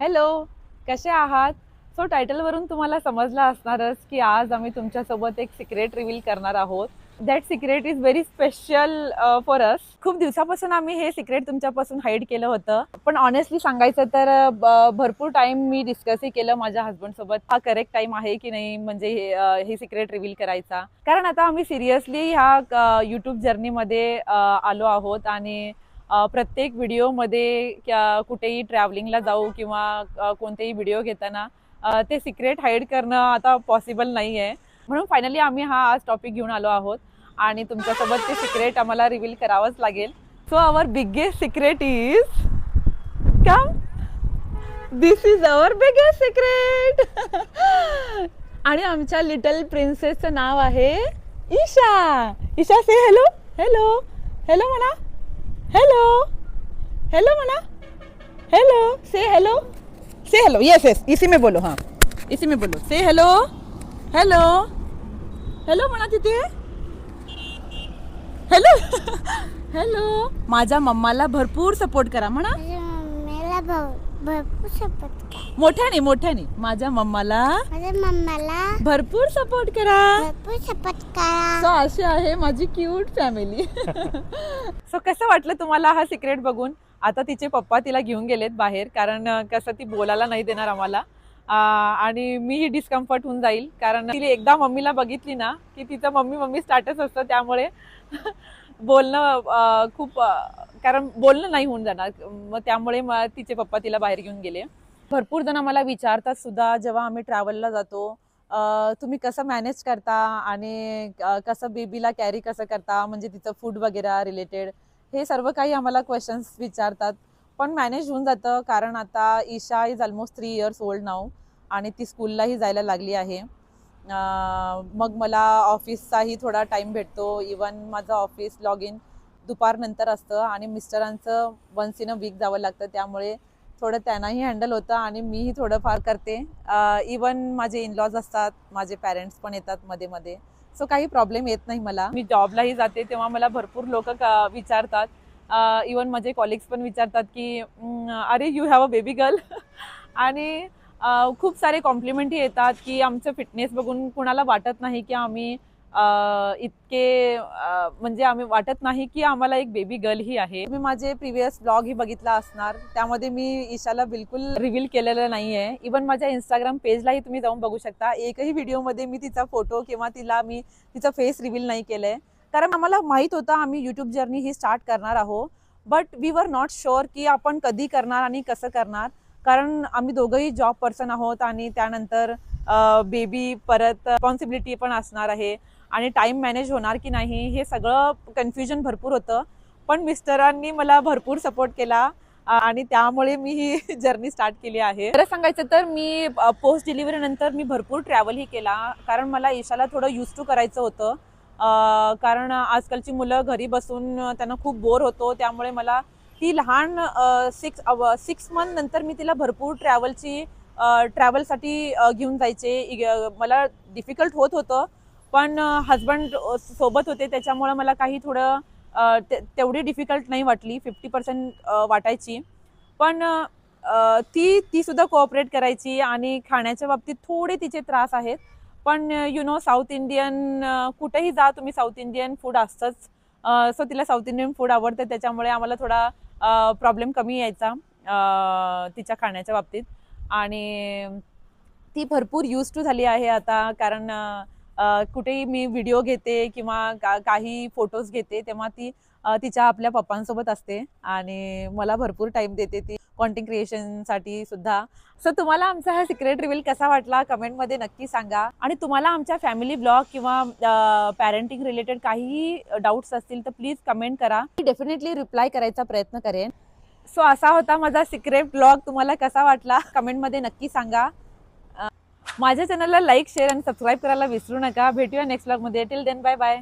Hello, कसे आहात? So टायटलवरून तुम्हाला समजलं असणारच की आज आम्ही तुमच्यासोबत एक सिक्रेट रिव्हील करणार आहोत. That secret is very special for us. खूप दिवसापासून आम्ही हे सिक्रेट तुमच्यापासून हाईड केलं होतं, पण ऑनेस्टली सांगायचं तर भरपूर टाइम मी डिस्कसही केलं माझ्या हस्बंड सोबत. हा करेक्ट टाइम आहे की नाही म्हणजे हे सिक्रेट रिव्हील करायचा. कारण आता आम्ही सिरियसली ह्या यूट्यूब जर्नीमध्ये आलो आहोत आणि प्रत्येक व्हिडिओमध्ये कुठेही ट्रॅव्हलिंगला जाऊ किंवा कोणतेही व्हिडिओ घेताना ते सिक्रेट हाईड करणं आता पॉसिबल नाही आहे. म्हणून फायनली आम्ही हा आज टॉपिक घेऊन आलो आहोत आणि तुमच्यासोबत ते सिक्रेट आम्हाला रिव्हील करावंच लागेल. So our biggest secret is come. This is our biggest secret. आणि आमच्या लिटल प्रिन्सेसचं नाव आहे Isha. Isha say hello. Hello hello म्हणा. हेलो हेलो मना. Hello say hello. Say hello. Yes yes इसी में बोलो. हाँ इसी में बोलो. से हेलो. हेलो हेलो म्हणा तिथे. हेलो. हेलो. माझ्या मम्माला भरपूर सपोर्ट करा म्हणा. मला भरपूर सपोर्ट करा. मोठ्याने माझ्या मम्माला भरपूर सपोर्ट करा. भरपूर सपोर्ट करा. सो अशी आहे माझी क्यूट फॅमिली. सो कसं वाटलं तुम्हाला हा सिक्रेट बघून? आता तिचे पप्पा तिला घेऊन गेलेत बाहेर, कारण कसं ती बोलायला नाही देणार आम्हाला आणि मीही डिस्कम्फर्ट होऊन जाईल, कारण तिने एकदा मम्मीला बघितली ना की तिचं मम्मी मम्मी स्टार्टच असतं, त्यामुळे बोलणं खूप कारण बोलणं नाही होऊन जाणार. मग त्यामुळे तिचे पप्पा तिला बाहेर घेऊन गेले. भरपूर जण मला विचारतात सुद्धा जेव्हा आम्ही ट्रॅव्हलला जातो, तुम्ही कसं मॅनेज करता आणि कसं बेबीला कॅरी कसं करता, म्हणजे तिचं फूड वगैरे रिलेटेड हे सर्व काही आम्हाला क्वेश्चन्स विचारतात. पण मॅनेज होऊन जातं, कारण आता Isha is almost 3 years old now आणि ती स्कूललाही जायला लागली आहे. मग मला ऑफिसचाही थोडा टाईम भेटतो. इवन माझं ऑफिस लॉग इन दुपारनंतर असतं आणि मिस्टरांचं वन्स इन अ वीक जावं लागतं, त्यामुळे थोडं त्यांनाही हँडल होतं आणि मीही थोडंफार करते. इवन माझे इनलॉज असतात, माझे पॅरेंट्स पण येतात मध्ये मध्ये. सो काही प्रॉब्लेम येत नाही मला. मी जॉबलाही जाते तेव्हा मला भरपूर लोक विचारतात, इवन माझे कॉलिग्स पण विचारतात की अरे you have a baby girl. आणि खूप सारे कॉम्प्लिमेंटही येतात की आमचं फिटनेस बघून कुणाला वाटत नाही की आम्ही इतके म्हणजे आम्ही वाटत नाही की आम्हाला एक बेबी गर्ल ही आहे. मी माझे प्रिव्हियस ब्लॉग ही बघितला असणार, त्यामध्ये मी ईशाला बिलकुल रिव्हील केलेलं नाही आहे. इवन माझ्या इंस्टाग्राम पेजलाही तुम्ही जाऊन बघू शकता. एकही व्हिडिओमध्ये मी तिचा फोटो किंवा मी तिचा फेस रिव्हील नाही केलंय, कारण आम्हाला माहीत होतं आम्ही यूट्यूब जर्नी ही स्टार्ट करणार आहोत. But we were not sure की आपण कधी करणार आणि कसं करणार, कारण आम्ही दोघंही जॉब पर्सन आहोत आणि त्यानंतर बेबी परत रिस्पॉन्सिबिलिटी पण असणार आहे आणि टाइम मॅनेज होणार की नाही हे सगळं कन्फ्युजन भरपूर होतं. पण मिस्टरांनी मला भरपूर सपोर्ट केला आणि त्यामुळे मी ही जर्नी स्टार्ट केली आहे. खरं सांगायचं तर मी पोस्ट डिलिव्हरी नंतर मी भरपूर ट्रॅव्हलही केला, कारण मला ईशाला थोडं यूज टू करायचं होतं. कारण आजकालची मुलं घरी बसून त्यांना खूप बोर होतो, त्यामुळे मला ती लहान 6 month नंतर मी तिला भरपूर ट्रॅव्हलसाठी घेऊन जायचे. मला डिफिकल्ट होत होतं, पण हजबंड सोबत होते त्याच्यामुळे मला काही थोडं तेवढी डिफिकल्ट नाही वाटली. 50% वाटायची, पण ती सुद्धा कोऑपरेट करायची. आणि खाण्याच्या बाबतीत थोडे तिचे त्रास आहेत, पण यु नो साऊथ इंडियन कुठेही जा तुम्ही साऊथ इंडियन फूड असतंच. सो तिला साऊथ इंडियन फूड आवडते, त्याच्यामुळे आम्हाला थोडा प्रॉब्लेम कमी यायचा तिच्या खाण्याच्या बाबतीत. आणि ती भरपूर यूज टू झाली आहे आता, कारण कुठेही मी व्हिडिओ घेते किंवा काही फोटोज घेते तेव्हा ती तिच्या आपल्या पप्पांसोबत असते आणि मला भरपूर टाइम देते ती कॉन्टेंट क्रिएशनसाठी सुद्धा. सो तुम्हाला आमचा हा सिक्रेट रिव्हील कसा वाटला कमेंटमध्ये नक्की सांगा. आणि तुम्हाला आमच्या फॅमिली ब्लॉग किंवा पॅरेंटिंग रिलेटेड काहीही डाऊट्स असतील तर प्लीज कमेंट करा. मी डेफिनेटली रिप्लाय करायचा प्रयत्न करेन. सो असा होता माझा सिक्रेट ब्लॉग. तुम्हाला कसा वाटला कमेंटमध्ये नक्की सांगा. माझ्या चॅनलला लाईक शेअर आणि सबस्क्राईब करायला विसरू नका. भेटूया नेक्स्ट ब्लॉगमध्ये. Till then bye bye.